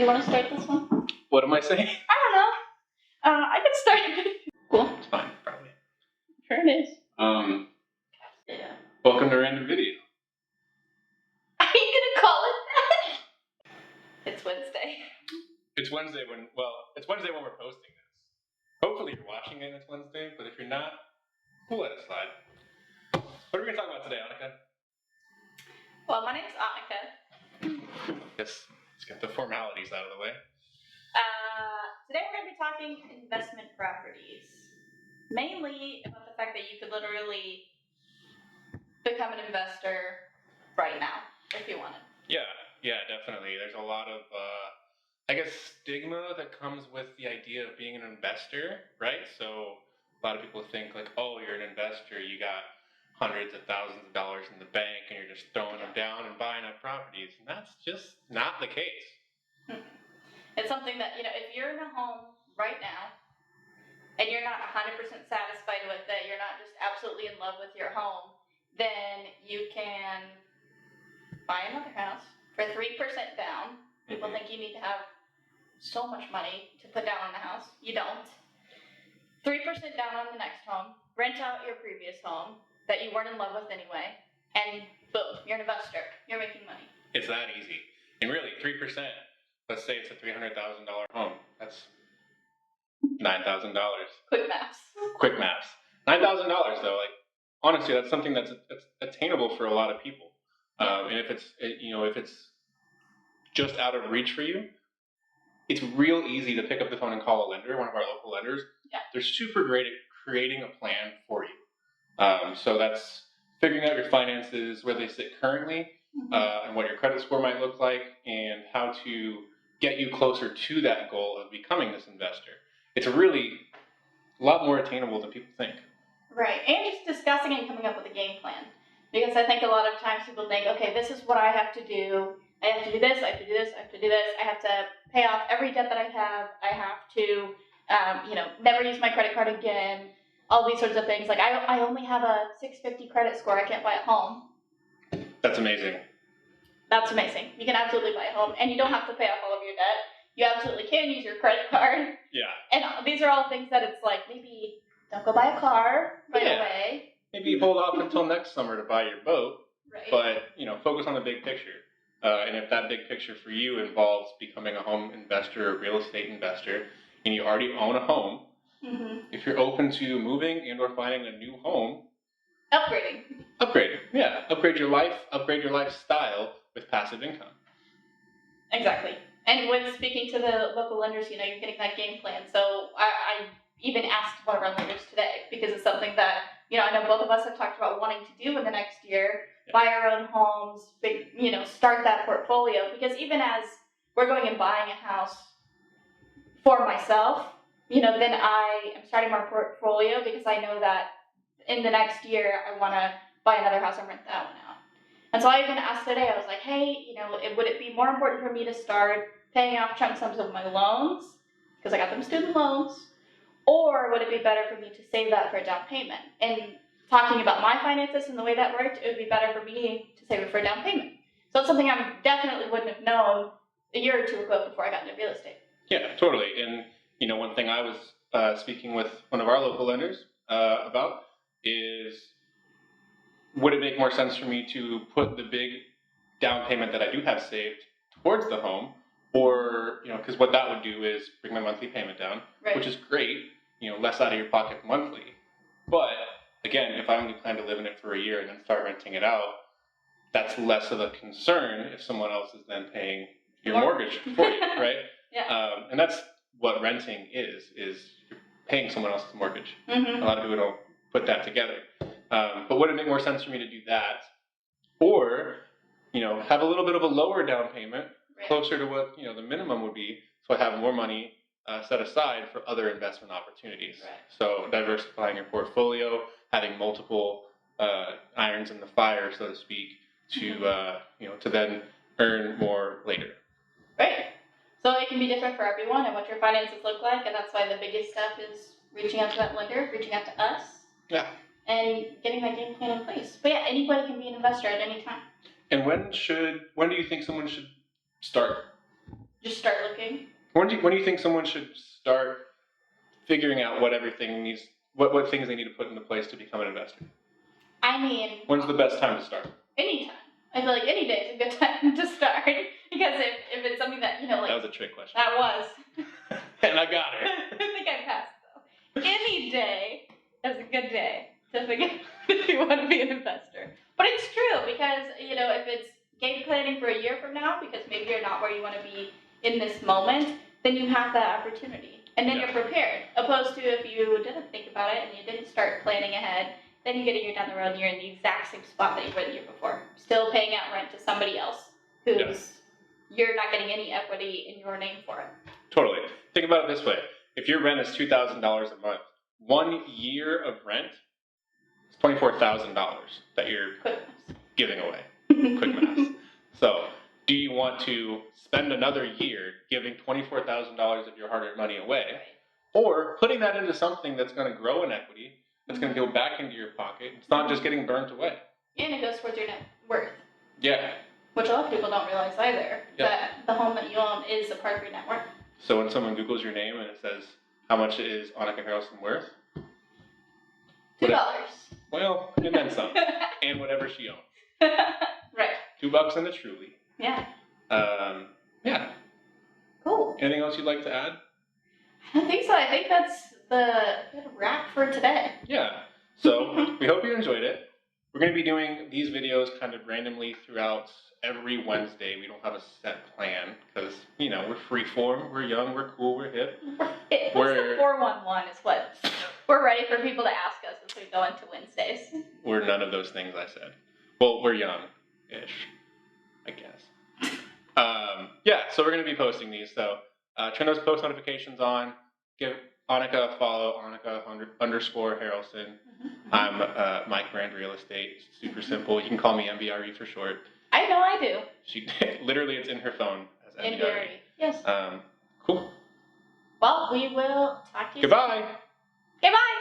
You want to start this one? What am I saying? I don't know. I can start. Cool. It's fine, probably. Sure it is. Yeah. Welcome to Random Video. Are you gonna call it that? It's Wednesday. It's Wednesday when we're posting this. Hopefully you're watching it and it's Wednesday, but if you're not, we'll let it slide. What are we gonna talk about today, Annika? Well, my name's Annika. Yes, let's get the formalities out of the way. Today we're going to be talking investment properties. Mainly about the fact that you could literally become an investor right now if you wanted. Yeah, definitely. There's a lot of, stigma that comes with the idea of being an investor, right? So a lot of people think like, oh, you're an investor, you got hundreds of thousands of dollars in the bank and you're just throwing them down and buying up properties. And that's just not the case. It's something that, if you're in a home right now and you're not 100% satisfied with it, you're not just absolutely in love with your home, then you can buy another house for 3% down. People think you need to have so much money to put down on the house. You don't. 3% down on the next home, rent out your previous home that you weren't in love with anyway, and boom, you're an investor. You're making money. It's that easy. And really, 3%, let's say it's a $300,000 home. That's $9,000. Quick maths. $9,000 though, honestly, that's something that's attainable for a lot of people. And if it's just out of reach for you, it's real easy to pick up the phone and call a lender, one of our local lenders. Yeah. They're super great at creating a plan for you. So that's figuring out your finances, where they sit currently, and what your credit score might look like, and how to get you closer to that goal of becoming this investor. It's really a lot more attainable than people think. Right, and just discussing and coming up with a game plan. Because I think a lot of times people think, okay, this is what I have to do. I have to do this, I have to do this, I have to do this. I have to pay off every debt that I have. I have to, never use my credit card again. All these sorts of things. Like, I only have a 650 credit score. I can't buy a home. That's amazing. That's amazing. You can absolutely buy a home, and you don't have to pay off all of your debt. You absolutely can use your credit card. Yeah. And these are all things that it's like, maybe don't go buy a car right away. Maybe hold off until next summer to buy your boat. Right. But, focus on the big picture. And if that big picture for you involves becoming a home investor or real estate investor, and you already own a home, if you're open to moving and or finding a new home, upgrade. Yeah, upgrade your life, upgrade your lifestyle with passive income. Exactly. And when speaking to the local lenders, you're getting that game plan. So I even asked one of our lenders today, because it's something that, I know both of us have talked about wanting to do in the next year, buy our own homes, start that portfolio. Because even as we're going and buying a house for myself, then I am starting my portfolio, because I know that in the next year I want to buy another house and rent that one out. And so I even asked today, I was like, hey, would it be more important for me to start paying off chunk sums of my loans, because I got them student loans, or would it be better for me to save that for a down payment? And talking about my finances and the way that worked, it would be better for me to save it for a down payment. So it's something I definitely wouldn't have known a year or two ago before I got into real estate. Yeah, totally. And, one thing I was speaking with one of our local lenders about is, would it make more sense for me to put the big down payment that I do have saved towards the home, or, because what that would do is bring my monthly payment down, right, which is great, less out of your pocket monthly. But again, if I only plan to live in it for a year and then start renting it out, that's less of a concern if someone else is then paying your mortgage for you, right? Yeah. And that's what renting is you're paying someone else's mortgage. A lot of people don't put that together. But would it make more sense for me to do that, or, have a little bit of a lower down payment, closer to what, the minimum would be, so I have more money set aside for other investment opportunities. Right. So diversifying your portfolio, having multiple irons in the fire, so to speak, to to then earn more later. Right. So it can be different for everyone and what your finances look like, and that's why the biggest step is reaching out to that lender, reaching out to us. Yeah. And getting that game plan in place. But yeah, anybody can be an investor at any time. And when do you think someone should start, Just start looking. When do you think someone should start figuring out what things they need to put into place to become an investor? I mean, when's the best time to start? Anytime. I feel like any day is a good time to start because if it's something that like that was a trick question. That was. And I got it. I think I passed though. Any day is a good day to figure out if you want to be an investor. But it's true because if it's game planning for a year from now because maybe you're not where you want to be in this moment, then you have that opportunity and then you're prepared. Opposed to if you didn't think about it and you didn't start planning ahead. Then you get a year down the road and you're in the exact same spot that you were the year before. Still paying out rent to somebody else you're not getting any equity in your name for it. Totally. Think about it this way. If your rent is $2,000 a month, 1 year of rent is $24,000 that you're giving away. Quick math. So, do you want to spend another year giving $24,000 of your hard-earned money away, or putting that into something that's going to grow in equity, that's going to go back into your pocket? It's not just getting burnt away. And it goes towards your net worth. Yeah. Which a lot of people don't realize either, that the home that you own is a part of your net worth. So when someone Googles your name and it says, how much is Annika Harrelson worth? $2. Well, and then some. And whatever she owns. Right. $2 and a truly. Yeah. Yeah. Cool. Anything else you'd like to add? I don't think so. I think that's the wrap for today. Yeah. So we hope you enjoyed it. We're going to be doing these videos kind of randomly throughout every Wednesday. We don't have a set plan because, we're freeform, we're young, we're cool, we're hip. What's the 411 is what we're ready for people to ask us as we go into Wednesdays. We're none of those things I said. Well, we're young-ish, I guess. So we're going to be posting these. So turn those post notifications on. Give Annika a follow, Annika_Harrelson. I'm Mike Brand Real Estate. Super simple. You can call me MBRE for short. I know I do. She literally, it's in her phone as MBRE. Yes. Cool. Well, we will talk to you Goodbye. soon. Goodbye.